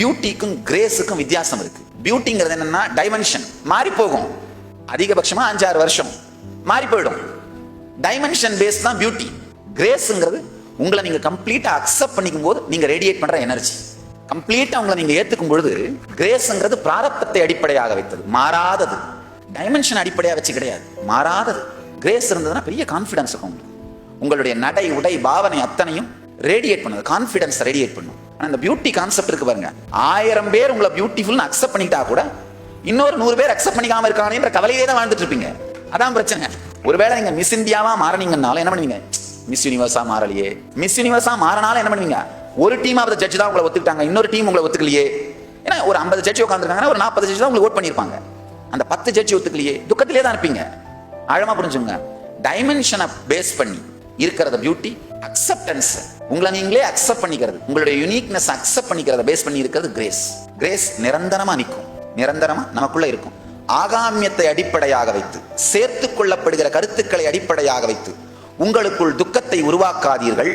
பியூட்டிக்கும் கிரேஸுக்கும் வித்தியாசம் இருக்கு. பியூட்டிங்கிறது என்னன்னா டைமென்ஷன் மாறி போகும், அதிகபட்சமா 5-6 வருஷம் மாறி போயிடும். டைமென்ஷன் பேஸ் தான் பியூட்டி. கிரேஸ்ங்கிறது உங்களை நீங்க கம்ப்ளீட்டா அக்செப்ட் பண்ணிக்கும் போது நீங்க ரேடியேட் பண்ற எனர்ஜி. கம்ப்ளீட்டா உங்களை நீங்க ஏத்துக்கும் பொழுது கிரேஸ்ங்கிறது பிராரப்தத்தை அடிப்படையாக வைத்தது, மாறாதது. டைமென்ஷன் அடிப்படையாக வச்சு கிடையாது, மாறாதது. கிரேஸ் இருந்ததுன்னா பெரிய கான்ஃபிடன்ஸ் இருக்கும். உங்களுடைய நடை உடை பாவனை அத்தனையும் ரேடியேட் பண்ணுது, கான்ஃபிடன்ஸ் ரேடியேட் பண்ணும். ஆனா இந்த பியூட்டி கான்செப்ட் இருக்கு பாருங்க, 1000 பேர் உங்களை பியூட்டிஃபுல்னு அக்செப்ட் பண்ணிட்டா கூட இன்னொரு 100 பேர் அக்செப்ட் பண்ணிக்காம இருக்கானேன்ற கவலையே தான் வாழ்ந்துட்டு இருப்பீங்க. அதான் பிரச்சனை. ஒருவேளை நீங்க மிஸ் இந்தியாவா மாறினீங்கனால என்ன பண்ணுவீங்க? மிஸ் யூனிவர்ஸா மாறலையே. மிஸ் யூனிவர்ஸா மாறினாலும் என்ன பண்ணுவீங்க? ஒரு டீம் ஆஃப் ஜட்ஜ் தான் உங்களை ஒத்துக்கிட்டாங்க, இன்னொரு டீம் உங்களை ஒத்துக்கலையே. ஏன்னா ஒரு 50 ஜட்ஜி உட்காந்துருக்காங்கன்னா ஒரு 40 ஜட்ஜி தான் உங்களுக்கு ஓட் பண்ணியிருப்பாங்க. அந்த 10 ஜட்ஜி ஒத்துக்கலையே, துக்கத்திலே தான் இருப்பீங்க. ஆழமா புரிஞ்சுங்க. டைமென்ஷனை பேஸ் பண்ணி இருக்கிறத பியூட்டி, அக்செப்டன்ஸ், உங்களை நீங்களே அக்செப்ட் பண்ணிக்கிறது, உங்களுடைய யூனிக்னஸ் அக்செப்ட் பண்ணிக்கிறத பேஸ் பண்ணி இருக்கிறது கிரேஸ். கிரேஸ் நிரந்தரமா நிற்கும், நிரந்தரமா நமக்குள்ள இருக்கும். ஆகாமியத்தை அடிப்படையாக வைத்து சேர்த்துக் கொள்ளப்படுகிற கருத்துக்களை அடிப்படையாக வைத்து உங்களுக்குள் துக்கத்தை உருவாக்காதீர்கள்.